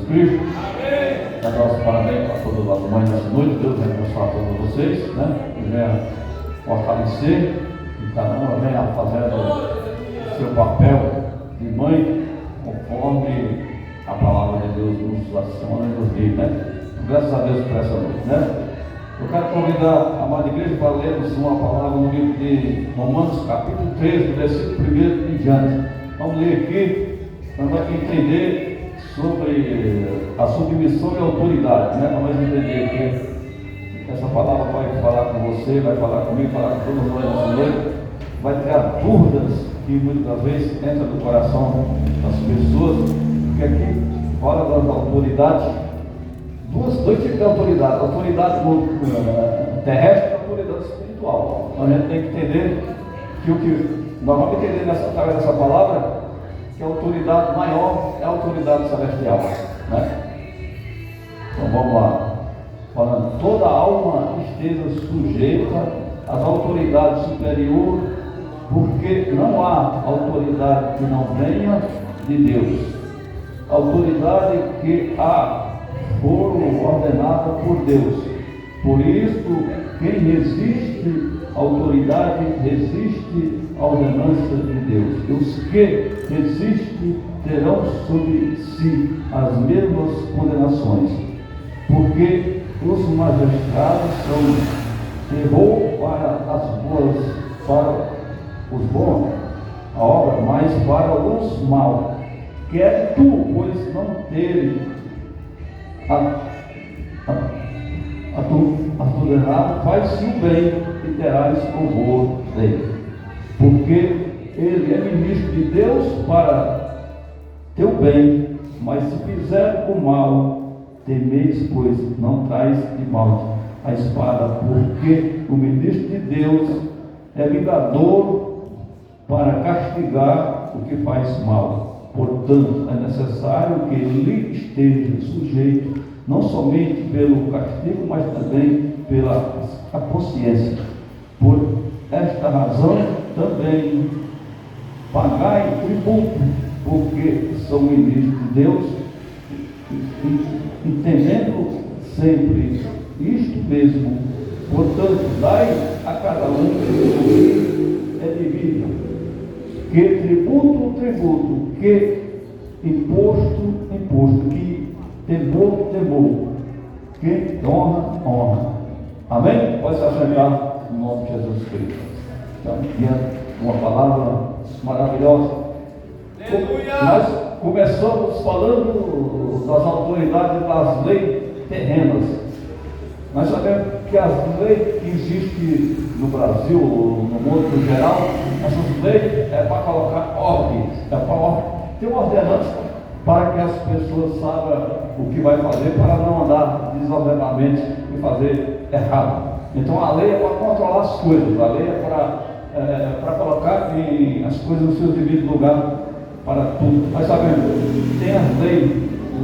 Cristo. Dá nosso parabéns para todas as mães dessa noite. Deus vai abençoar todos vocês, né? Que venha fortalecer, que cada uma venha fazendo o seu papel de mãe, conforme a palavra de Deus nos aciona e nos diz, né? Graças a Deus por essa noite, né? Eu quero convidar a amada igreja para lermos uma palavra no livro de Romanos, capítulo 13, versículo 1 em diante. Vamos ler aqui, para entender sobre a submissão e a autoridade, né? Vamos entender aqui. Essa palavra vai falar com você, vai falar comigo, falar com todos nós nessa noite, vai tirar dúvidas que muitas vezes entram no coração das pessoas, porque aqui fala das autoridades. Dois tipos de autoridade, autoridade terrestre e autoridade espiritual. Então a gente tem que entender que o que nós vamos entender através dessa palavra, que a autoridade maior é a autoridade celestial, né? Então vamos lá, falando, toda alma esteja sujeita às autoridades superiores, porque não há autoridade que não venha de Deus. A autoridade que há foram ordenadas por Deus. Por isso, quem resiste à autoridade, resiste à ordenança de Deus. E os que resistem terão sobre si as mesmas condenações, porque os magistrados são terror para os bons, a obra, mas para os maus. Quer tu, pois, não teres a tudo errado, faz-se o bem e terás horror dele, porque ele é ministro de Deus para teu bem, mas se fizer o mal, temeis, pois não traz de mal a espada, porque o ministro de Deus é vingador para castigar o que faz mal. Portanto, é necessário que ele esteja sujeito, não somente pelo castigo, mas também pela a consciência. Por esta razão, também pagai tributo, porque são ministros de Deus, entendendo sempre isto mesmo. Portanto, dai a cada um o que é devido. Que tributo, que imposto, que temor, que honra. Amém? Pode se assentar no nome de Jesus Cristo. Então, uma palavra maravilhosa. Nós começamos falando das autoridades das leis terrenas. Nós sabemos que as leis que existem no Brasil, no mundo em geral, essas leis é para colocar ordem, ter uma ordenança para que as pessoas saibam o que vai fazer, para não andar desordenadamente e fazer errado. Então a lei é para controlar as coisas, a lei é para colocar as coisas no seu devido lugar para tudo. Nós sabemos, tem as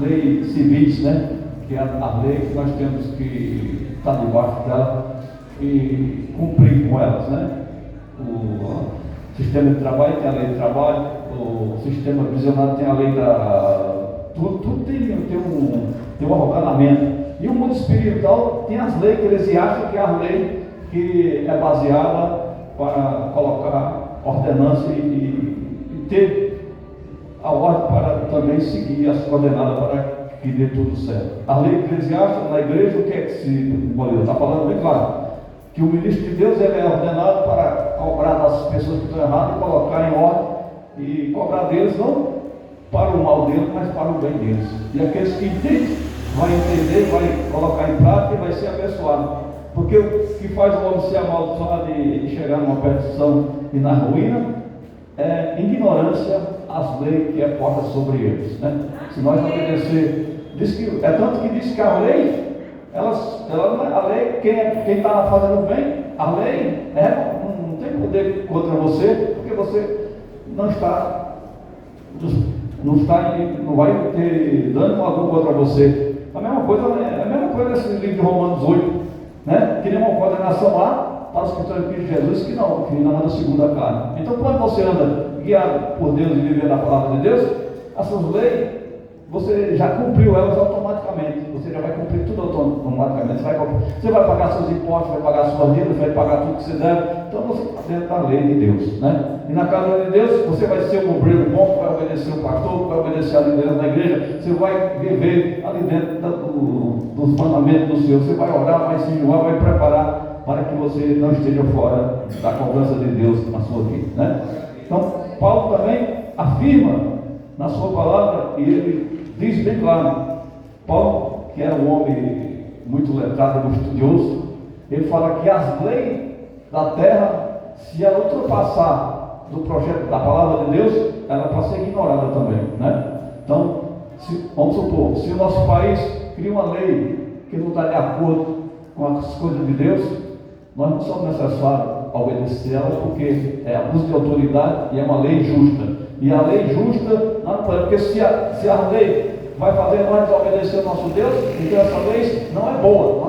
leis civis, né? Que é a lei que nós temos que estar debaixo dela e cumprir com elas, né? O sistema de trabalho tem a lei de trabalho, o sistema visionário tem a lei da... Tudo tem um ordenamento. E o mundo espiritual tem as leis que eles acham que é a lei que é baseada para colocar ordenança e ter a ordem para também seguir as coordenadas para que dê tudo certo. A lei eclesiástica na igreja, o que é que se simboliza? Está falando bem claro, que o ministro de Deus ele é ordenado para cobrar das pessoas que estão erradas e colocar em ordem e cobrar deles, não para o mal deles, mas para o bem deles. E aqueles que entendem, vai entender, vai colocar em prática e vai ser abençoado. Porque o que faz o homem ser amaldiçoado e chegar numa perdição e na ruína é ignorância às leis que é posta sobre eles, né? Se nós obedecer, é tanto que diz que a lei, a lei, quem está fazendo bem, a lei não tem poder contra você, porque você não vai ter dano algum contra você. A mesma coisa nesse livro de Romanos 8, né? Que nem uma condenação lá, está escrito em Cristo Jesus, que não anda segundo a carne. Então, quando você anda guiado por Deus e vivendo a palavra de Deus, essas leis você já cumpriu elas automaticamente. Você já vai cumprir tudo automaticamente. Você vai pagar seus impostos, vai pagar suas dívidas, vai pagar tudo que você deve. Então você está dentro da lei de Deus, né? E na casa de Deus, você vai ser um obreiro bom, vai obedecer o pastor, vai obedecer a liderança da igreja. Você vai viver ali dentro dos mandamentos do Senhor. Você vai orar, vai se enjoar, vai preparar para que você não esteja fora da cobrança de Deus na sua vida, né? Então, Paulo também afirma na sua palavra, e ele diz bem claro, Paulo, que era um homem muito letrado, muito estudioso, ele fala que as leis da terra, se ela ultrapassar do projeto da palavra de Deus, ela pode ser ignorada também, né? Então, vamos supor, se o nosso país cria uma lei que não está de acordo com as coisas de Deus, nós não somos necessários obedecer ela, porque é abuso de autoridade e é uma lei justa. E a lei justa, não podemos, porque se a lei vai fazer nós desobedecer o nosso Deus, então essa lei não é boa.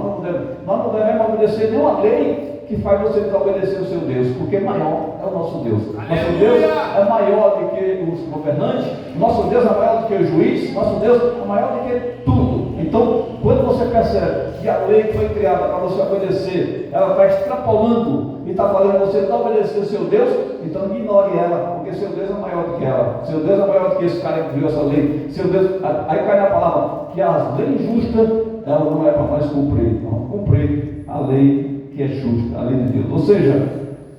Nós não devemos obedecer nenhuma lei que faz você desobedecer o seu Deus, porque maior é o nosso Deus. Nosso Deus é maior do que os governantes, nosso Deus é maior do que o juiz, nosso Deus é maior do que tudo. Então, quando você percebe que a lei que foi criada para você obedecer, ela está extrapolando e está fazendo você não obedecer o seu Deus, então ignore ela, porque seu Deus é maior do que ela. Seu Deus é maior do que esse cara que criou essa lei. Seu Deus, aí cai na palavra que as leis justas, ela não é para nós cumprir, não, cumprir a lei que é justa, a lei de Deus. Ou seja,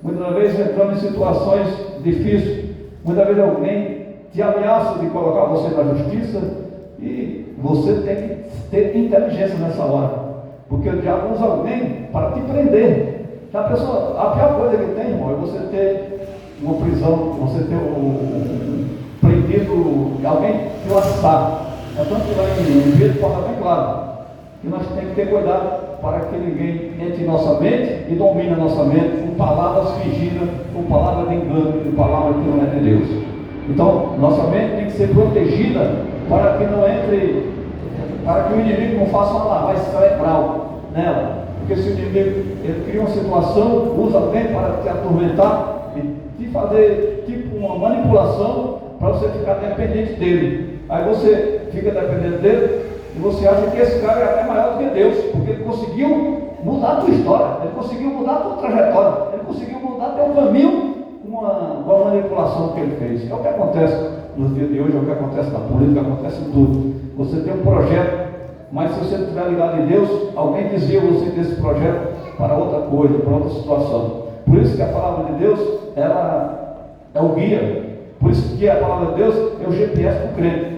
muitas vezes entramos em situações difíceis, muitas vezes alguém te ameaça de colocar você na justiça e você tem que ter inteligência nessa hora, porque o diabo usa alguém para te prender. A pior coisa que tem, irmão, é você ter uma prisão, você ter prendido alguém que o assassinato. É tanto que lá em Pedro fala bem claro que nós temos que ter cuidado para que ninguém entre em nossa mente e domine a nossa mente com palavras fingidas, com palavras de engano, com palavras que não é de Deus. Então, nossa mente tem que ser protegida para que não entre, para que o inimigo não faça uma lavagem cerebral nela. Porque se o inimigo ele cria uma situação, usa bem para te atormentar e te fazer tipo uma manipulação para você ficar dependente dele. Aí você fica dependente dele e você acha que esse cara é até maior do que Deus, porque ele conseguiu mudar a tua história, ele conseguiu mudar a tua trajetória, ele conseguiu mudar teu caminho com uma manipulação que ele fez. É o que acontece nos dias de hoje, é o que acontece na política, acontece em tudo. Você tem um projeto, mas se você não estiver ligado em Deus, alguém desvia você desse projeto para outra coisa, para outra situação. Por isso que a palavra de Deus, ela é o guia. Por isso que a palavra de Deus é o GPS do crente.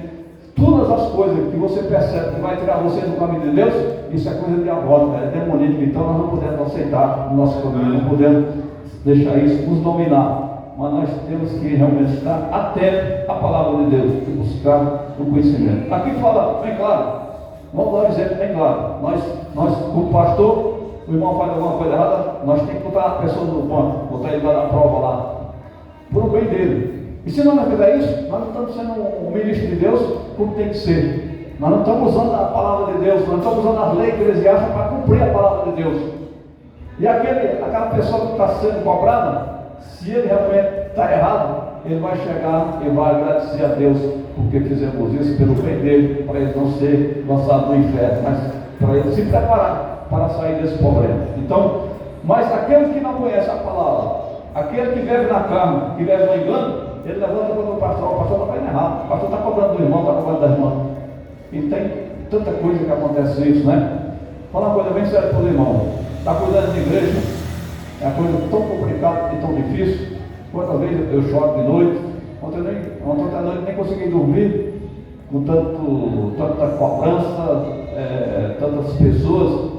Todas as coisas que você percebe que vai tirar você do caminho de Deus, isso é coisa diabólica, é demoníaca. Então nós não podemos aceitar o nosso caminho, não podemos deixar isso nos dominar. Mas nós temos que realmente estar atentos à palavra de Deus e buscar o conhecimento. Aqui fala bem claro, vamos dar um exemplo bem claro. Nós como pastor, o irmão faz alguma coisa errada, nós temos que botar a pessoa no banco, botar ele lá na prova lá, por o bem dele. E se nós não fizer isso, nós não estamos sendo um ministro de Deus como tem que ser. Nós não estamos usando a palavra de Deus, nós não estamos usando as leis eclesiásticas para cumprir a palavra de Deus. E aquela pessoa que está sendo cobrada, se ele realmente está errado, ele vai chegar e vai agradecer a Deus porque fizemos isso pelo bem dele, para ele não ser lançado no inferno, mas para ele se preparar para sair desse problema. Então, mas aquele que não conhece a palavra, aquele que vive na carne, que vive no engano, ele levanta quando o pastor está fazendo errado, o pastor está cobrando do irmão, está cobrando da irmã. E tem tanta coisa que acontece isso, né? Fala uma coisa bem séria para o irmão. Está cuidando de igreja, é uma coisa tão complicada e tão difícil. Quantas vezes eu choro de noite, ontem à noite nem consegui dormir, com tanta cobrança, tantas pessoas,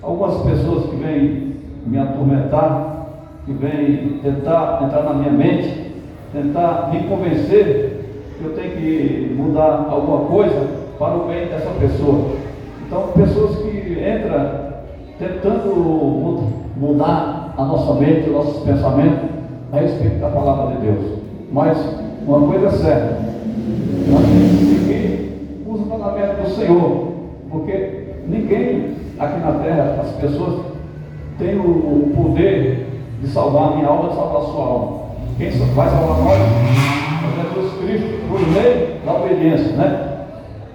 algumas pessoas que vêm me atormentar, que vêm tentar entrar na minha mente, tentar me convencer que eu tenho que mudar alguma coisa para o bem dessa pessoa. Então, pessoas que entram tentando mudar a nossa mente, os nossos pensamentos a respeito da palavra de Deus. Mas uma coisa é certa, nós temos que seguir os mandamentos do Senhor, porque ninguém aqui na terra, as pessoas têm o poder de salvar a minha alma, de salvar a sua alma. Quem vai salvar nós é Jesus Cristo, por meio da obediência, né?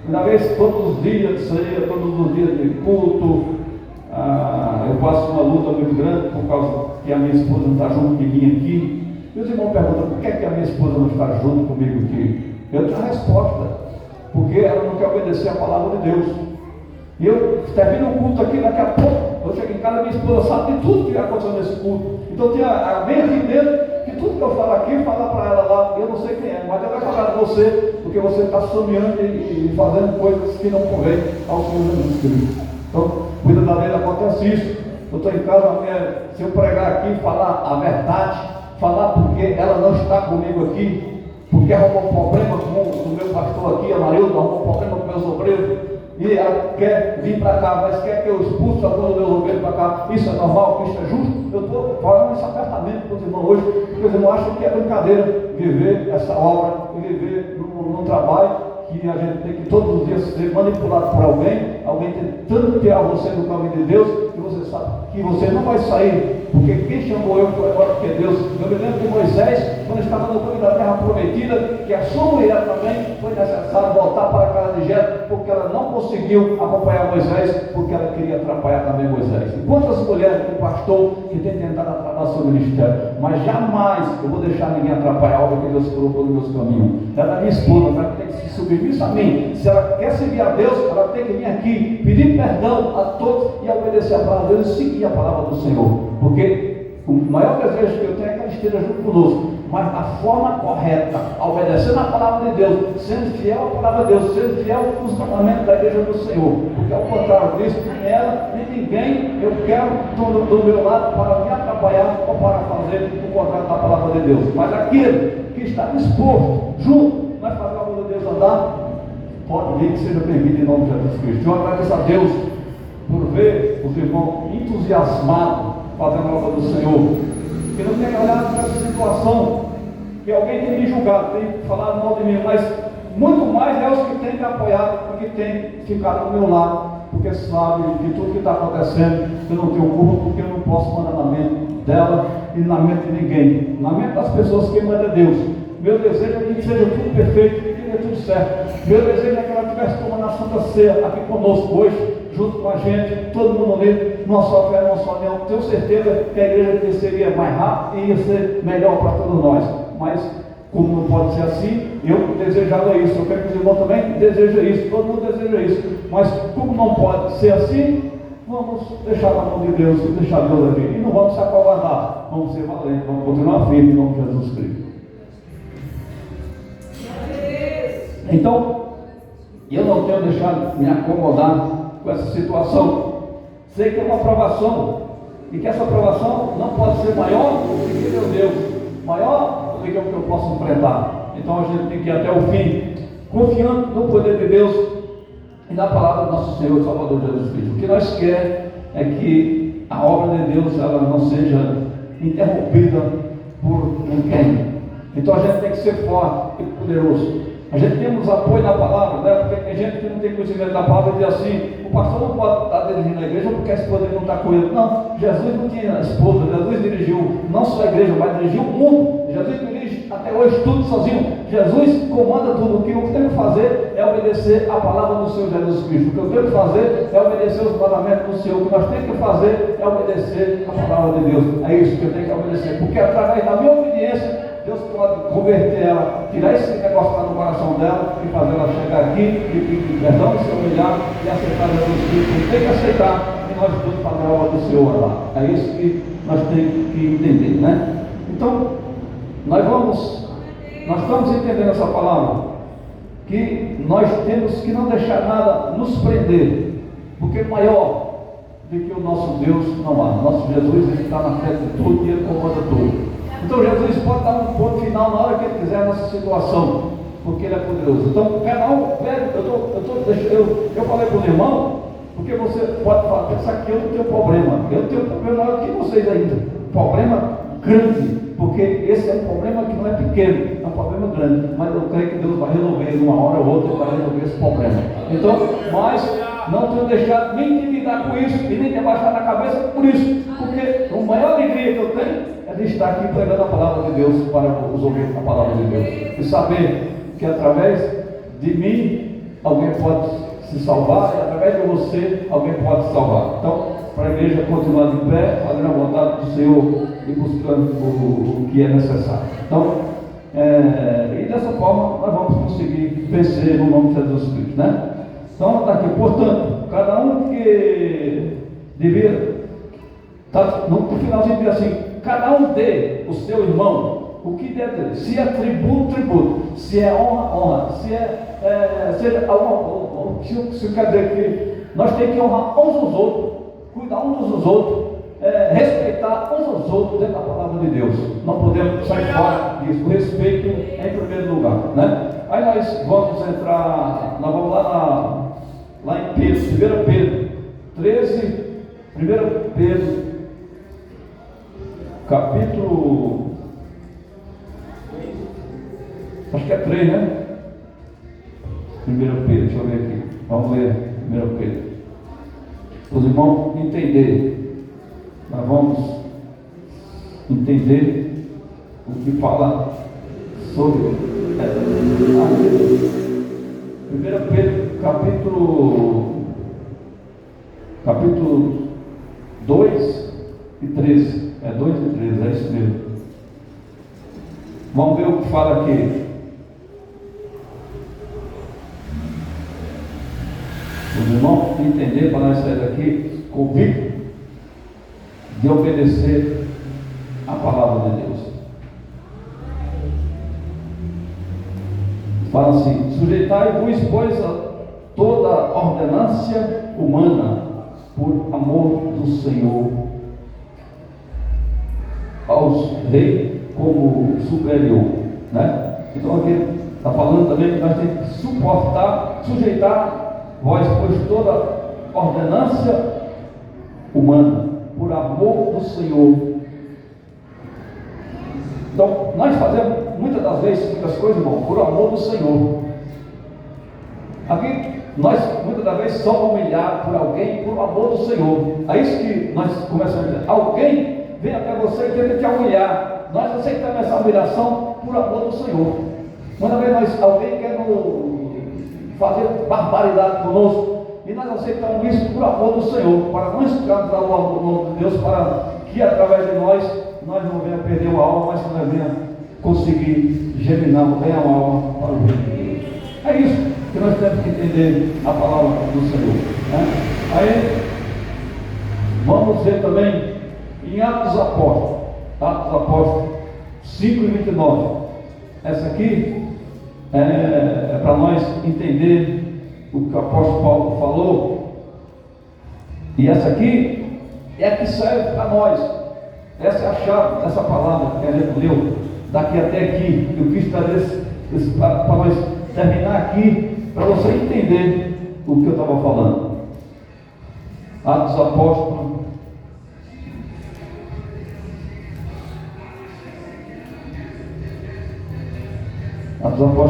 Uma vez, todos os dias de ceia, todos os dias de culto, eu passo uma luta muito grande por causa que a minha esposa não está junto de mim aqui. E os irmãos perguntam, por que é que a minha esposa não está junto comigo aqui? Eu tenho a resposta, porque ela não quer obedecer a palavra de Deus. E eu termino o culto aqui, daqui a pouco, eu chego em casa, minha esposa sabe de tudo que aconteceu nesse culto. Então tem a mente aqui dentro, que tudo que eu falo aqui, fala para ela lá, eu não sei quem é, mas ela vai falar de você, porque você está sonhando e fazendo coisas que não convém ao Senhor Jesus Cristo. Então, cuida da lei, acontece isso. Eu estou em casa, se eu pregar aqui, falar a verdade, falar porque ela não está comigo aqui, porque arrumou um problema com o meu pastor aqui, a Marilda, arrumou um problema com meus obreiros, e ela quer vir para cá, mas quer que eu expulse alguns dos meus obreiros para cá. Isso é normal, isso é justo. Eu estou falando isso abertamente com os irmãos hoje, porque os irmãos acham que é brincadeira viver essa obra, e viver num trabalho que a gente tem que todos os dias ser manipulado por alguém tentando tirar você do caminho de Deus, que você sabe que você não vai sair, porque quem chamou eu foi agora, porque Deus. Eu me lembro de Moisés, quando estava no caminho da terra prometida, que a sua mulher também foi necessário voltar para a casa de Jetro, porque ela não conseguiu acompanhar Moisés, porque ela queria atrapalhar também Moisés. E quantas mulheres do pastor que tem tentado atrapalhar seu ministério, mas jamais eu vou deixar ninguém atrapalhar a obra que Deus colocou nos meus caminhos. Ela é minha esposa, ela tem que se submeter a mim. Se ela quer servir a Deus, ela tem que vir aqui, pedir perdão a todos e obedecer a palavra de Deus e seguir a palavra do Senhor. Porque o maior desejo que eu tenho é que ela esteja junto conosco, mas da forma correta, obedecendo a palavra de Deus, sendo fiel à palavra de Deus, sendo fiel aos mandamentos da igreja do Senhor. Porque ao contrário disso, nem ela, nem ninguém eu quero do meu lado para me atrapalhar ou para fazer o contrário da palavra de Deus. Mas aquele que está disposto, junto, nós fazer a palavra de Deus andar, pode vir que seja bem-vindo em nome de Jesus Cristo. Eu agradeço a Deus por ver os irmãos entusiasmados fazendo a obra do Senhor, que não tem olhado para essa situação, que alguém tem me julgado, tem falado mal de mim, mas muito mais é os que têm me apoiado e que têm ficado ao meu lado, porque sabe de tudo que está acontecendo, eu não tenho culpa, porque eu não posso mandar na mente dela e na mente de ninguém, na mente das pessoas que manda Deus. Meu desejo é que seja tudo perfeito, que dê tudo certo. Meu desejo é que ela estivesse tomando a Santa Ceia aqui conosco hoje, junto com a gente, todo mundo unido, numa só fé, numa só união. Tenho certeza que a igreja cresceria mais rápido e ia ser melhor para todos nós. Mas, como não pode ser assim, eu desejava isso. Eu quero que os irmãos também desejam isso, todo mundo deseja isso. Mas, como não pode ser assim, vamos deixar na mão de Deus, deixar Deus aqui. E não vamos se acovardar, vamos ser valentes, vamos continuar firmes em nome de Jesus Cristo. Então, eu não tenho deixado me acomodar com essa situação. Sei que é uma provação, e que essa provação não pode ser maior do que meu Deus, maior do que o que eu posso enfrentar. Então a gente tem que ir até o fim, confiando no poder de Deus e na palavra do nosso Senhor e Salvador Jesus Cristo. O que nós queremos é que a obra de Deus ela não seja interrompida por ninguém. Então a gente tem que ser forte e poderoso. A gente temos apoio na palavra, né? Porque tem gente que não tem conhecimento da palavra e diz assim: o pastor não pode estar dirigindo a igreja porque a esposa não está com ele. Não, Jesus não tinha esposa, Jesus dirigiu não só a igreja, mas dirigiu o mundo. Jesus dirige até hoje tudo sozinho. Jesus comanda tudo. O que eu tenho que fazer é obedecer a palavra do Senhor Jesus Cristo. O que eu tenho que fazer é obedecer os mandamentos do Senhor. O que nós temos que fazer é obedecer a palavra de Deus. É isso que eu tenho que obedecer, porque através da minha obediência Deus pode converter ela, tirar esse negócio que está no coração dela e fazer ela chegar aqui e pedir perdão, se humilhar e aceitar Jesus Cristo. Tem que aceitar e nós temos que fazer a obra do Senhor lá. É isso que nós temos que entender, né? Então, nós estamos entendendo essa palavra, que nós temos que não deixar nada nos prender, porque maior do que o nosso Deus não há. Nosso Jesus está na frente de tudo e Ele comanda tudo. Então Jesus pode dar um ponto final na hora que Ele quiser nessa situação, porque Ele é poderoso. Então cada um, eu falei para o irmão, porque você pode pensar que eu não tenho problema. Eu tenho um problema maior que vocês ainda. Problema grande, porque esse é um problema que não é pequeno, é um problema grande, mas eu creio que Deus vai resolver de uma hora ou outra, vai resolver esse problema. Então, mas não tenho deixado nem de lidar com isso e nem de abaixar na cabeça por isso, porque a maior alegria que eu tenho é de estar aqui pregando a palavra de Deus para os ouvintes da palavra de Deus e saber que através de mim alguém pode se salvar, e através de você, alguém pode se salvar. Então, para a igreja continuar de pé, fazendo a vontade do Senhor e buscando o que é necessário. Então, e dessa forma, nós vamos conseguir vencer no nome de Jesus Cristo, né? Então, está aqui, portanto, cada um que devia, no finalzinho diz assim, cada um dê o seu irmão o que deve ter. Se é tributo, tributo. Se é honra, honra. Se quer dizer que nós temos que honrar uns aos outros, cuidar uns dos outros, respeitar uns aos outros dentro da palavra de Deus. Não podemos sair fora disso. O respeito é em primeiro lugar, né? Aí nós vamos entrar, nós vamos lá em Pedro, 1 Pedro 13, 1 Pedro, capítulo, acho que é 3, né? 1 Pedro, deixa eu ver aqui, vamos ler 1 Pedro. Os irmãos entender, nós vamos entender o que fala sobre 1 Pedro, capítulo 2 e 13, 2 e 13, é isso mesmo. Vamos ver o que fala aqui. Os irmãos entender para nós sair daqui convictos de obedecer a palavra de Deus. Fala assim: sujeitai-vos, pois, a toda ordenância humana, por amor do Senhor, aos reis como superior, né? Então aqui está falando também que nós temos que sujeitar vós, pois, toda ordenância humana, por amor do Senhor. Então, nós fazemos muitas das vezes muitas coisas, irmão, por amor do Senhor. Aqui, nós muitas das vezes somos humilhados por alguém por amor do Senhor. É isso que nós começamos a dizer. Alguém vem até você e tenta te humilhar. Nós aceitamos essa humilhação por amor do Senhor. Muitas vezes alguém quer fazer barbaridade conosco, e nós aceitamos isso por amor do Senhor, para não escravizar o amor do nome de Deus, para que através de nós não venhamos perder uma alma, mas que nós venhamos conseguir germinar bem a alma para o reino de Deus. É isso que nós temos que entender a palavra do Senhor, né? Aí vamos ver também em Atos Apóstolos 5 e 29. Essa aqui é para nós entender o que o apóstolo Paulo falou, e essa aqui é a que serve para nós. Essa é a chave dessa palavra que a gente leu daqui até aqui. Eu quis trazer para nós terminar aqui, para você entender o que eu estava falando. Atos Apóstolos,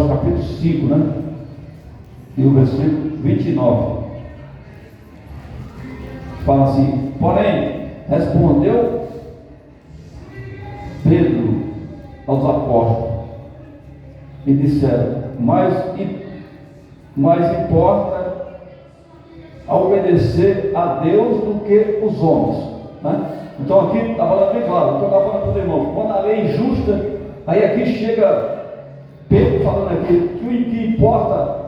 capítulo 5, né? E o versículo 29 fala assim: porém, respondeu Pedro aos apóstolos e disseram: mais importa a obedecer a Deus do que os homens, né? Então aqui está falando bem claro. Então estava falando para o irmão, quando a lei é injusta, aí aqui chega Pedro falando aqui que o que importa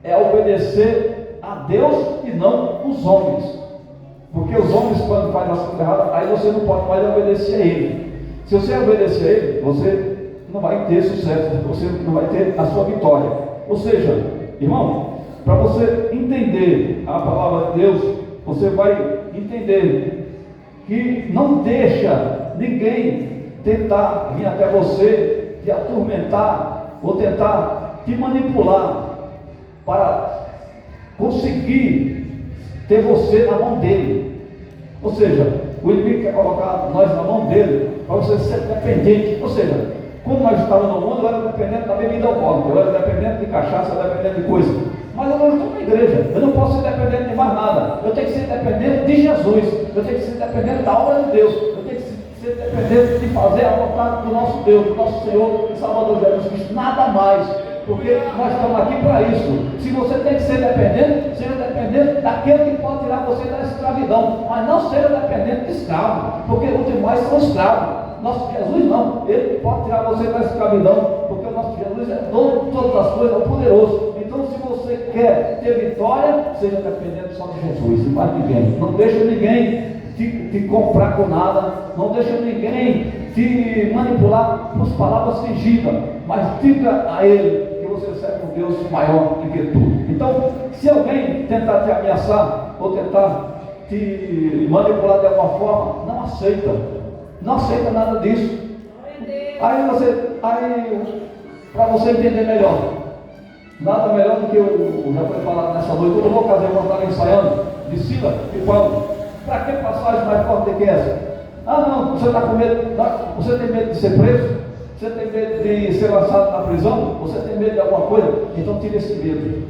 é obedecer a Deus e não os homens, porque os homens, quando fazem as coisas erradas, aí você não pode mais obedecer a ele. Se você obedecer a ele, você não vai ter sucesso, você não vai ter a sua vitória. Ou seja, irmão, para você entender a palavra de Deus, você vai entender que não deixa ninguém tentar vir até você, te atormentar ou tentar te manipular para conseguir ter você na mão dele. Ou seja, o inimigo quer colocar nós na mão dele para você ser dependente. Ou seja, quando nós estávamos no mundo, eu era dependente da bebida alcoólica, eu era dependente de cachaça, eu era dependente de coisa. Mas eu não estou na igreja, eu não posso ser dependente de mais nada. Eu tenho que ser dependente de Jesus, eu tenho que ser dependente da obra de Deus, eu tenho que ser dependente de fazer a vontade do nosso Deus, do nosso Senhor e Salvador Jesus Cristo, nada mais. porque nós estamos aqui para isso. Se você tem que ser dependente, seja dependente daquele que pode tirar você da escravidão, mas não seja dependente de escravo, porque os demais são escravos. Nosso Jesus não, Ele pode tirar você da escravidão, porque o nosso Jesus é dono de todas as coisas, é poderoso. Então, se você quer ter vitória, seja dependente só de Jesus e mais ninguém. Não deixa ninguém te comprar com nada, não deixa ninguém te manipular com palavras fingidas, mas diga a Ele que você serve um Deus maior do que tudo. Então, se alguém tentar te ameaçar ou tentar te manipular de alguma forma, não aceita. Não aceita nada disso. Aí para você entender melhor, nada melhor do que eu já foi falado nessa noite. Quando eu vou casar, eu estava ensaiando de Sila e Paulo. Para que passagem mais forte que essa? Ah, não, você está com medo, você tem medo de ser preso? Você tem medo de ser lançado na prisão? Você tem medo de alguma coisa? Então tire esse medo,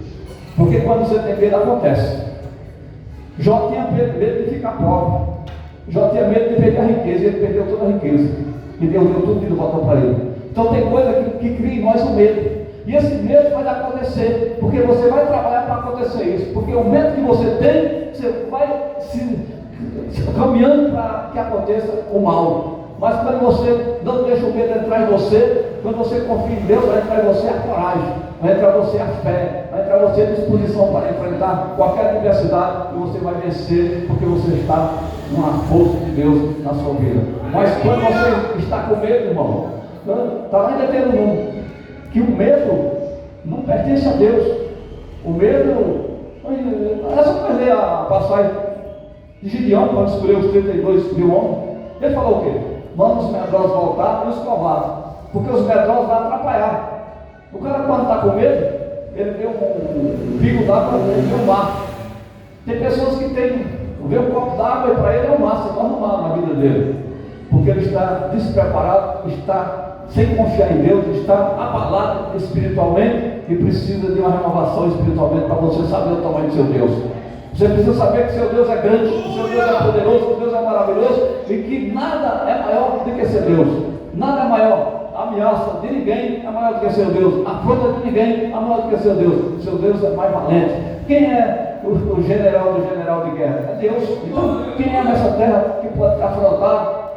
porque quando você tem medo, acontece. Jó tinha medo de ficar pobre. Jó tinha medo de perder a riqueza, e ele perdeu toda a riqueza, e Deus deu tudo e voltou para ele. Então tem coisa que cria em nós o medo, e esse medo vai acontecer, porque você vai trabalhar para acontecer isso, porque o medo que você tem, você vai se caminhando para que aconteça o mal. Mas quando você não deixa o medo entrar em você, quando você confia em Deus, vai entrar em você a coragem, vai entrar em você a fé, vai entrar em você a disposição para enfrentar qualquer adversidade, e você vai vencer, porque você está numa força de Deus na sua vida. Mas quando você está com medo, irmão, está lá em Deuteronômio, que o medo não pertence a Deus. O medo, essa vai ler a passagem de Gideão, quando escolheu os 32 mil homens. Ele falou o quê? Manda os medrosos voltar e os covardes, porque os medrosos vão atrapalhar. O cara, quando está com medo, ele vê um pingo d'água, ele vê um mar. Tem pessoas que vê um copo d'água e para ele é um mar, se torna um mar na vida dele, porque ele está despreparado, está sem confiar em Deus, está abalado espiritualmente e precisa de uma renovação espiritualmente para você saber o tamanho do seu Deus. Você precisa saber que seu Deus é grande, que seu Deus é poderoso, que Deus é maravilhoso e que nada é maior do que ser Deus. Nada é maior. A ameaça de ninguém é maior do que seu Deus. A afronta de ninguém é maior do que seu Deus. Seu Deus é mais valente. Quem é o general do general de guerra? É Deus. Então, quem é nessa terra que pode afrontar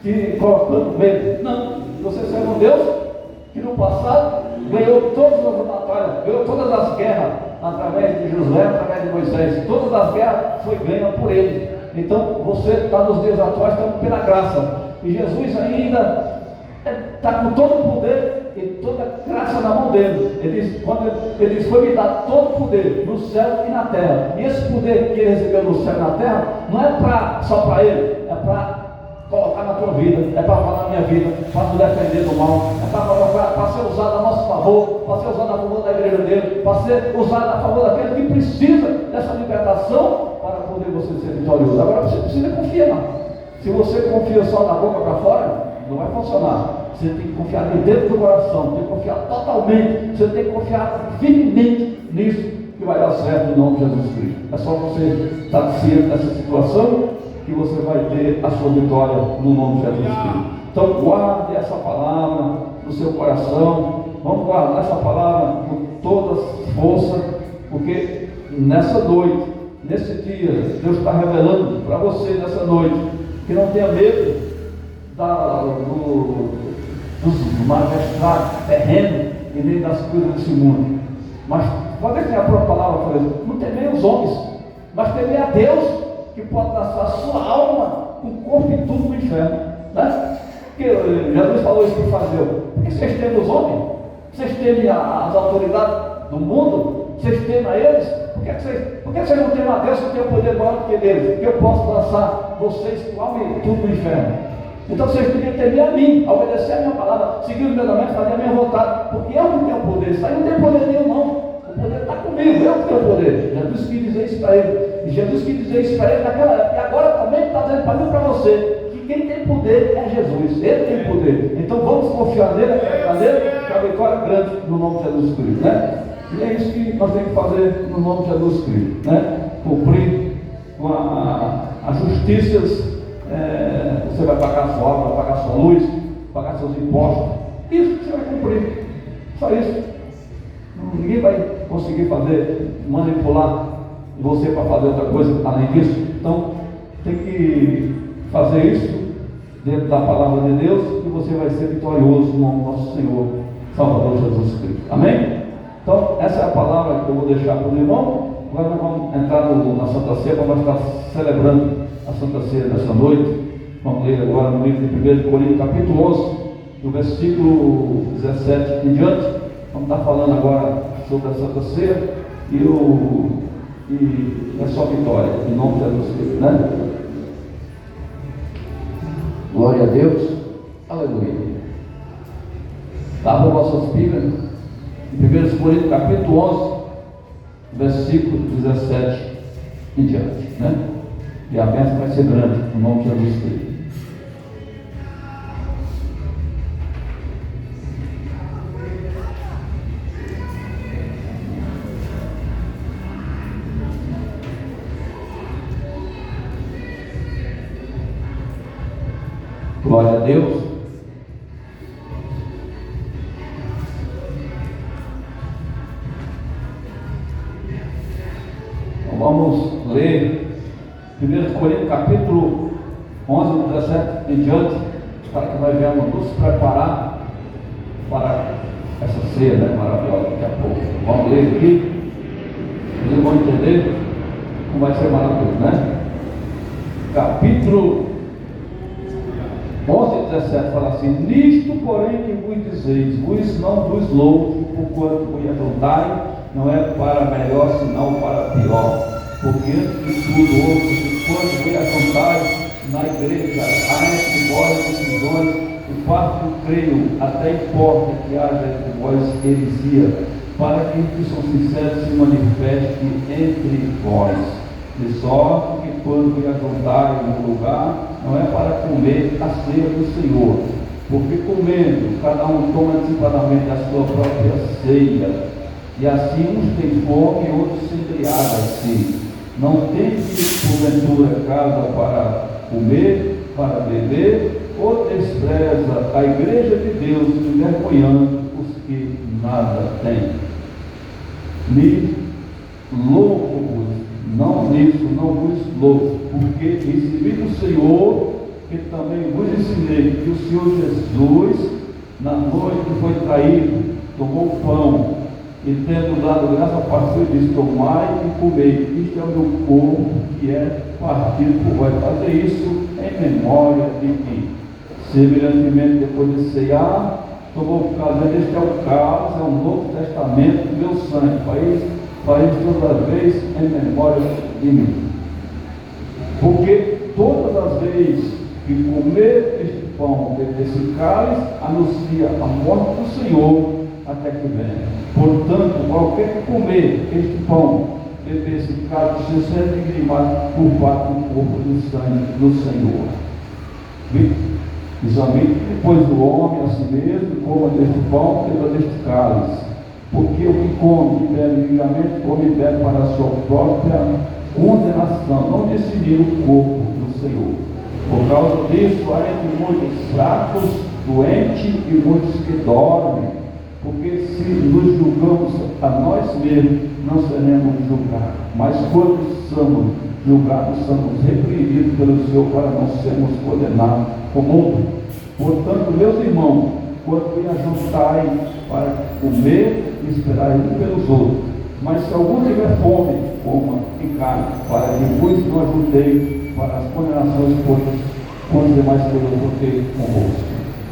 te colocando medo? Não. Você serve um Deus que no passado ganhou todas as batalhas, ganhou todas as guerras através de Josué, através de Moisés. Todas as guerras foi ganha por ele. Então você está nos dias atuais, estamos pela graça. E Jesus ainda está com todo o poder e toda a graça na mão dele. Ele diz, foi me dado todo o poder no céu e na terra. E esse poder que ele recebeu no céu e na terra não é só para ele, é para colocar na tua vida, é para falar na minha vida, para te defender do mal, é para ser usado a nosso favor, para ser usado a favor da igreja dele, para ser usado a favor daquele que precisa dessa libertação para poder você ser vitorioso. Agora você precisa confiar. Se você confia só na boca para fora, não vai funcionar. Você tem que confiar dentro do coração, tem que confiar totalmente, você tem que confiar firmemente nisso que vai dar certo no nome de Jesus Cristo. É só você estar ciente dessa situação que você vai ter a sua vitória no nome de Jesus Cristo. Então guarde essa palavra no seu coração. Vamos guardar essa palavra com toda força, porque nessa noite, nesse dia, Deus está revelando para você nessa noite que não tenha medo dos magistrados terrenos e nem das coisas desse mundo. Mas quando é que a própria palavra fala isso? Não temer os homens, mas temer a Deus, que pode lançar a sua alma, o corpo e tudo no inferno, né? Porque Jesus falou isso para o fariseu. Por que vocês temem os homens? Vocês temem as autoridades do mundo? Vocês temem a eles? Por que vocês não temem a Deus, que tem o poder maior do que eles? Que eu posso lançar vocês com alma e tudo no inferno. Então vocês deviam temer a mim, obedecer a minha palavra, seguir os meus mandamentos, fazer a minha vontade, porque eu não tenho poder. Isso aí não tem poder nenhum, não. O poder está comigo, eu que tenho poder. Jesus quis dizer isso para ele. E Jesus quis dizer isso para ele naquela época. E agora também está dizendo para mim e para você, que quem tem poder é Jesus. Ele tem poder. Então vamos confiar nele, acreditar nele, que a vitória é grande no nome de Jesus Cristo, né? E é isso que nós temos que fazer no nome de Jesus Cristo, né? Cumprir com as justiças. Você vai pagar a sua obra, vai pagar a sua luz, pagar seus impostos. Isso que você vai cumprir. Só isso. Ninguém vai conseguir manipular você para fazer outra coisa além disso. Então, tem que fazer isso dentro da palavra de Deus e você vai ser vitorioso no nome do nosso Senhor, Salvador Jesus Cristo. Amém? Então, essa é a palavra que eu vou deixar para o irmão. Agora nós vamos entrar na Santa Ceia, para nós estar celebrando a Santa Ceia dessa noite. Vamos ler agora no livro de 1 Coríntios, capítulo 11, do versículo 17 em diante. Vamos estar falando agora sobre a Santa Ceia e é só vitória, em nome de Jesus Cristo, né? Glória a Deus, aleluia. Abra vossas Bíblias, em 1 Coríntios, capítulo 11, versículo 17 em diante, né? E a bênção vai ser grande, no nome de Jesus Cristo. Glória a Deus. Então vamos ler 1 Coríntios capítulo 11, 17 em diante, para que nós venhamos nos preparar para essa ceia, né, maravilhosa daqui a pouco. Vamos ler aqui, vocês vão entender como vai ser maravilhoso, né? Capítulo 11 e 17 fala assim: nisto, porém, que vos dizeis, vos não vos louvo, porquanto vos ajuntai, não é para melhor, senão para pior. Porque antes de tudo, ouço que quando vos ajuntai na igreja, há entre vós decisões, e parte do creio, até importa que haja entre vós heresia, para que os que são sinceros se manifeste entre vós. De sorte que quando vos ajuntai no lugar, não é para comer a ceia do Senhor, porque comendo, cada um toma antecipadamente a sua própria ceia, e assim uns têm fome e outros se embriagam assim. Não tendes porventura casa para comer, para beber, ou despreza a igreja de Deus, envergonhando os que nada têm. Me louvo-vos, não nisso, não vos louvo, porque recebi do Senhor, que também vos ensinei, que o Senhor Jesus, na noite que foi traído, tomou o pão, e tendo dado graça, partiu e disse: tomai e comei, isto é o meu corpo, que é partido por vós. Fazer isso em memória de mim. Semelhantemente, depois de ceiar, tomou o cálice. Este é o cálice, é o Novo Testamento do meu sangue. Faz todas as vezes em memória de mim. Porque todas as vezes que comer este pão, beber esse cálice, anuncia a morte do Senhor até que venha. Portanto, qualquer que comer este pão, beber esse cálice, se serve grimado por parte do corpo do sangue do Senhor. Examine depois do homem a si mesmo, coma deste pão, beba deste cálice. Porque o que come e bebe livremente, come e bebe para a sua própria condenação, não decidir o corpo do Senhor. Por causa disso, há entre muitos fracos, doentes e muitos que dormem. Porque se nos julgamos a nós mesmos, não seremos julgados. Mas quando somos julgados, somos repreendidos pelo Senhor para não sermos condenados com o mundo. Portanto, meus irmãos, quando me ajuntai para comer, esperai um pelos outros. Mas se algum tiver fome, coma e carne, para que vos não ajudei para as condenações, pois os demais porque convosco.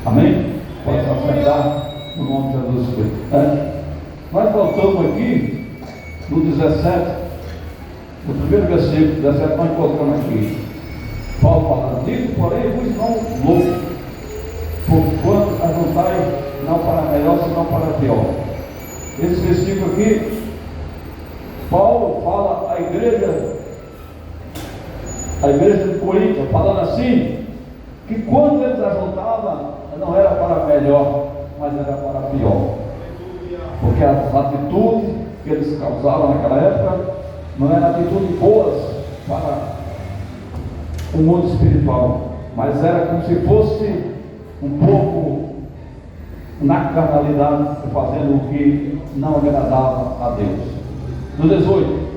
Amém? Pode se assentar no nome de Jesus Cristo. Nós voltamos aqui no 17, no primeiro versículo 17, nós voltamos aqui. Paulo falando: digo, porém, vos não louvo, porquanto ajuntai não para melhor, senão para pior. Esse versículo aqui, Paulo fala à igreja de Coríntios, falando assim, que quando eles ajuntavam, não era para melhor, mas era para pior. Porque as atitudes que eles causavam naquela época não eram atitudes boas para o mundo espiritual, mas era como se fosse um pouco na carnalidade, fazendo o que não agradava a Deus. No 18,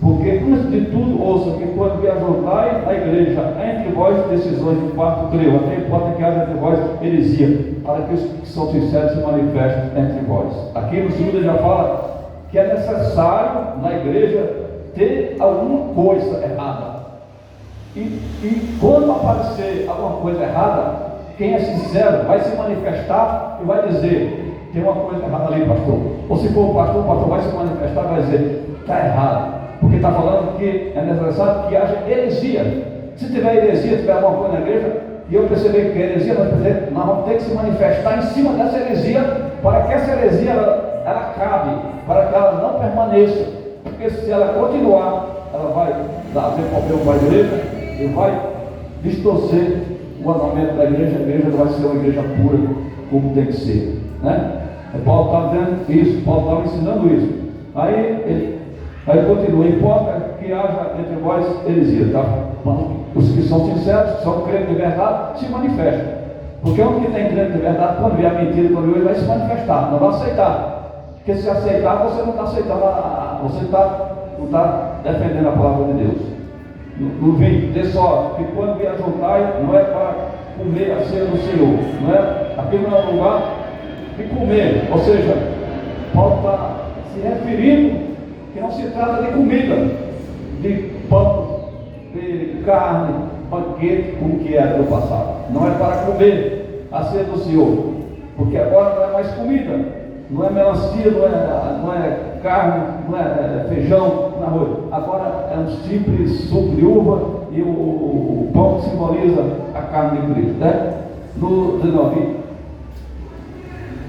porque antes de tudo, ouça que quando viajai na igreja, entre vós decisões de parto creio, até importa que haja entre vós heresia, para que os que são sinceros se manifestem entre vós. Aqui no segundo já fala que é necessário na igreja ter alguma coisa errada. E quando aparecer alguma coisa errada, quem é sincero vai se manifestar e vai dizer: tem uma coisa errada ali, pastor. Ou se for o pastor vai se manifestar e vai dizer: está errado, porque está falando que é necessário que haja heresia. Se tiver heresia, tiver alguma coisa na igreja, e eu perceber que é heresia, nós vamos ter que se manifestar em cima dessa heresia, para que essa heresia ela cabe, para que ela não permaneça. Porque se ela continuar, ela vai dar problema para a igreja e vai distorcer o andamento da igreja. A igreja vai ser uma igreja pura, como tem que ser, né? Paulo está dizendo isso, Paulo está ensinando isso. Aí continua: importa que haja entre vós heresia, tá? Os que são sinceros, que são crentes de verdade, se manifestam. Porque o que tem crente de verdade, quando vê a mentira, quando vê, ele vai se manifestar, não vai aceitar. Porque se aceitar, você não está aceitando, você não está defendendo a palavra de Deus. No 20, diz só que quando viajai, não é para comer a ceia do Senhor, não é? Aqui não é um lugar de comer, ou seja, Paulo está se referindo que não se trata de comida, de pão, de carne, banquete, como que era no passado. Não é para comer a ceia do Senhor, porque agora não é mais comida, não é melancia, não é carne, não é feijão, não é arroz. Agora é um simples suco de uva e o pão que simboliza a carne de Cristo, né? No 19,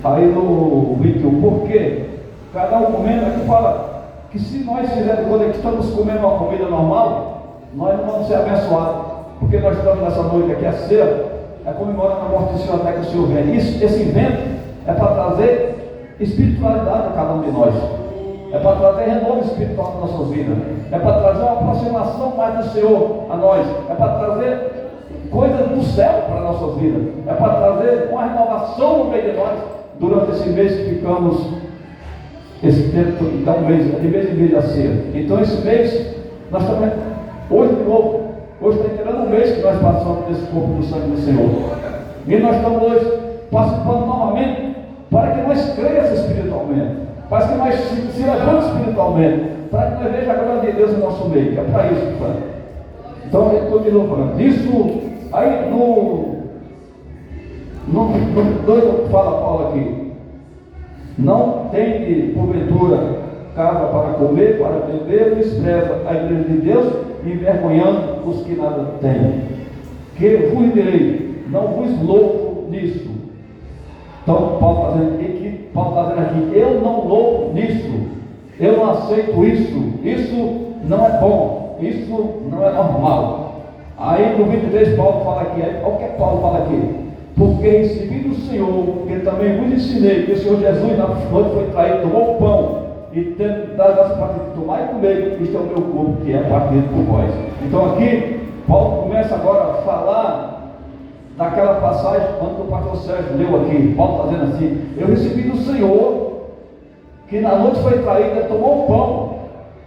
aí no 21, porque cada um comendo, aqui fala que se nós fizermos, quando estamos comendo uma comida normal, nós não vamos ser abençoados, porque nós estamos nessa noite aqui, a ceia é comemorando a morte do Senhor até que o Senhor venha. Esse evento é para trazer espiritualidade a cada um de nós, é para trazer renovo espiritual para nossas vidas, é para trazer uma aproximação mais do Senhor a nós, é para trazer coisas do céu para nossas vidas, é para trazer uma renovação no meio de nós durante esse mês que ficamos, esse tempo, então de mês em mês da ceia. Então esse mês, nós também, hoje de novo, hoje está entrando um mês que nós passamos desse corpo do sangue do Senhor, e nós estamos hoje participando novamente, para que nós cresçamos espiritualmente, para que nós se levantemos espiritualmente, para que nós vejamos a glória de Deus no nosso meio, que é para isso que faz. Então ele continua falando isso. Aí no 2 fala Paulo aqui: não tem porventura casa para comer, para beber, despreza a igreja de Deus, envergonhando os que nada têm. Que vos direi, não vos louco nisso. Então Paulo está dizendo aqui: eu não louco nisso, eu não aceito isso não é bom, isso não é normal. Aí no 23 Paulo fala aqui, olha o que Paulo fala aqui: porque recebi do Senhor, que também vos ensinei, que o Senhor Jesus na noite foi traído, tomou o pão, e tendo dado essa parte de tomar e comer, isto é o meu corpo que é partido por vós. Então aqui Paulo começa agora a falar daquela passagem quando o pastor Sérgio leu aqui. Paulo está dizendo assim: eu recebi do Senhor, que na noite foi traído, tomou o pão,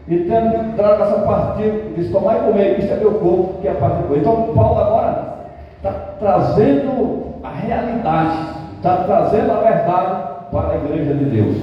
e tendo dado essa parte, disse: tomar e comer, isto é meu corpo que é partido por vós. Então Paulo agora está trazendo a realidade, está trazendo a verdade para a igreja de Deus.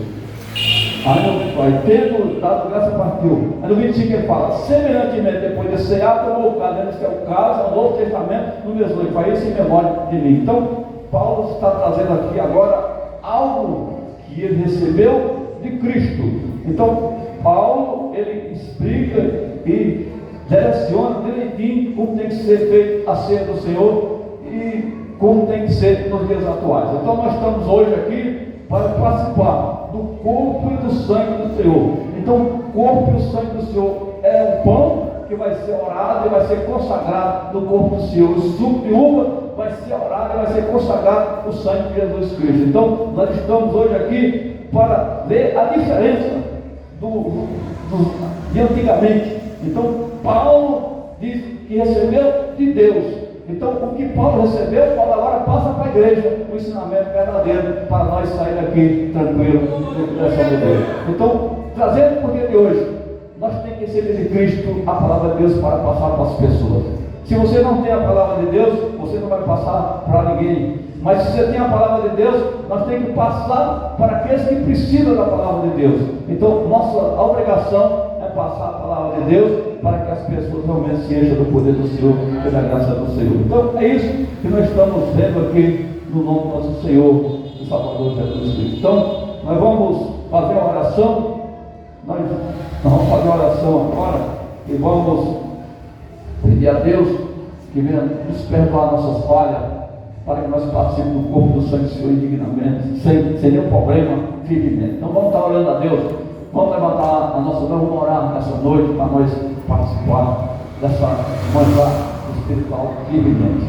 Aí tendo dado graça, partiu. Aí no 25 ele fala: semelhantemente, depois de cear, tomou o cálice. Este é o caso, é o Novo Testamento, no mesmo livro, faz isso em memória de mim. Então Paulo está trazendo aqui agora algo que ele recebeu de Cristo. Então Paulo, ele explica e direciona direitinho como tem que ser feito a ceia do Senhor e como tem que ser nos dias atuais. Então nós estamos hoje aqui para participar do corpo e do sangue do Senhor. Então o corpo e o sangue do Senhor é o pão que vai ser orado e vai ser consagrado no corpo do Senhor. O suco de uva vai ser orado e vai ser consagrado no sangue de Jesus Cristo. Então nós estamos hoje aqui para ver a diferença de antigamente. Então Paulo diz que recebeu de Deus, Então, o que Paulo recebeu, Paulo agora passa para a igreja, o ensinamento verdadeiro, para nós sair daqui tranquilo dessa vida. Então, trazendo para o dia de hoje, nós temos que receber de Cristo a palavra de Deus para passar para as pessoas. Se você não tem a palavra de Deus, você não vai passar para ninguém. Mas se você tem a palavra de Deus, nós temos que passar para aqueles que precisam da palavra de Deus. Então, nossa obrigação é passar a palavra de Deus para que as pessoas realmente se enchem do poder do Senhor e da graça do Senhor. Então, é isso que nós estamos vendo aqui no nome do nosso Senhor, do Salvador Jesus Cristo. Então, nós vamos fazer uma oração. Nós vamos fazer uma oração agora e vamos pedir a Deus que venha nos perdoar nossas falhas, para que nós participemos do corpo do sangue do Senhor indignamente, sem nenhum problema, firmemente. Então vamos estar orando a Deus, vamos levantar a nossa mão, vamos orar nessa noite para nós participar dessa manhã espiritual firmemente.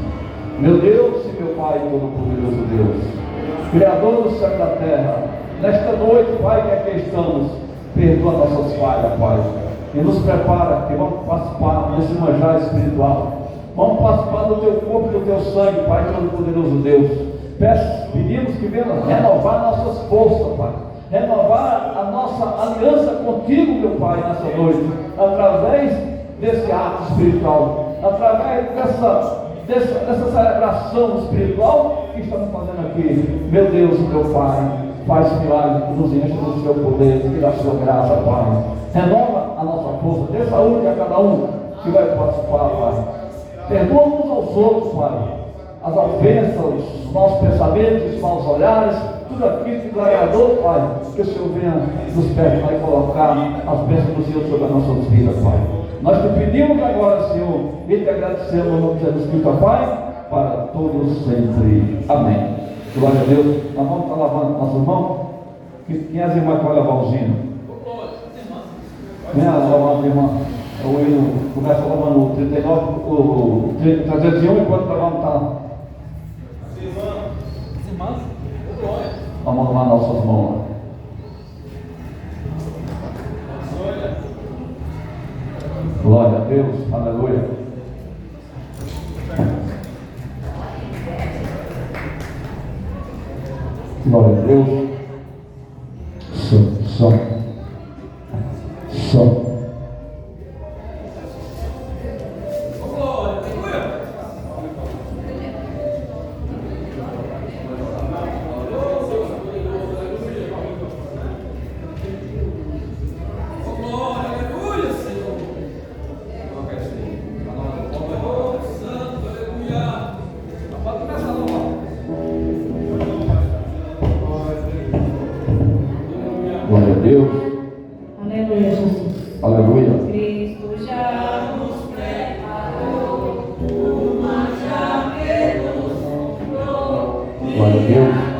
Meu Deus e meu Pai todo-poderoso Deus, Criador do céu e da terra, nesta noite, Pai, que aqui estamos, perdoa nossas falhas, Pai, e nos prepara que vamos participar desse manjar espiritual. Vamos participar do teu corpo e do teu sangue, Pai todo-poderoso Deus. Pedimos que venha renovar nossas forças, Pai. Renovar a nossa aliança contigo, meu Pai, nessa noite. Através desse ato espiritual. Através dessa celebração espiritual que estamos fazendo aqui. Meu Deus e meu Pai, faz milagre, nos enche do seu poder e da sua graça, Pai. Renova a nossa força. Dê saúde a cada um que vai participar, Pai. Perdoa uns aos outros, Pai, as ofensas, os maus pensamentos, os maus olhares, tudo aquilo que nos agradou, Pai, que o Senhor venha nos perdoar e colocar as bênçãos do Senhor sobre as nossas vidas, Pai. Nós te pedimos agora, Senhor, e te agradecemos no nome de Jesus Cristo, Pai, para todos sempre. Amém. Glória a Deus. Nós vamos estar lavando nossas mãos. Quem é as irmãs que vai lavar os hinos? Vem lavar as irmãs. O hino começa lavando o 39, o 301, enquanto nós vamos estar. Vamos lavar nossas mãos. Glória a Deus, aleluia. Glória a Deus. Som. Glória a Deus. Aleluia, Jesus. Aleluia. Cristo já nos preparou, o manjar que nos comprou. Glória a Deus.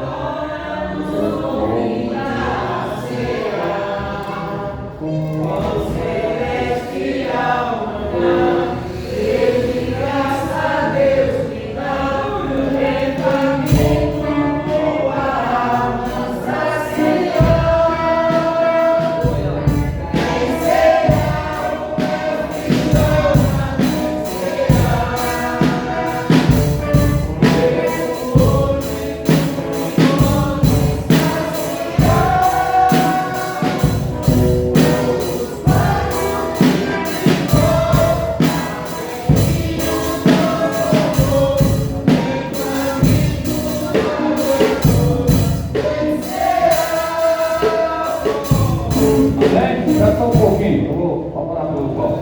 Já só um pouquinho, eu vou parar pelo pão.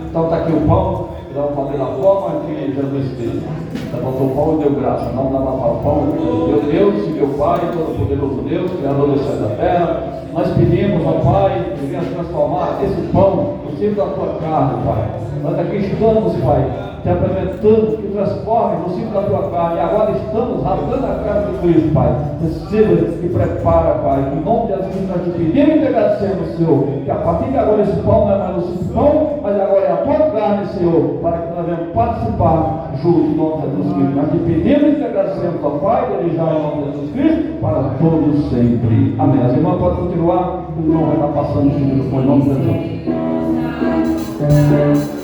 Então está aqui o pão, vamos fazer da forma que Jesus fez. Levantou o pão e deu graça. Não dava para o pão. Meu Deus e meu Pai, todo-poderoso Deus, Criador do céu e da terra, nós pedimos ao Pai que venha transformar esse pão no símbolo da tua carne, Pai. Nós aqui estamos, Pai, te apresentando que transforme no símbolo da tua carne. E agora estamos rasgando a carne de Cristo, Pai. Receba e prepara, Pai. Em nome de Jesus, nós te pedimos e te agradecemos, Senhor, que a partir de agora esse pão não é mais o simples pão, mas agora é a tua carne, Senhor, para que nós venhamos participar junto em nome de Jesus Cristo. Nós te pedimos e te agradecemos, ó Pai, desde já em nome de Jesus Cristo, para todos sempre. Amém. As irmãs podem continuar, o irmão vai estar passando o em nome de Jesus.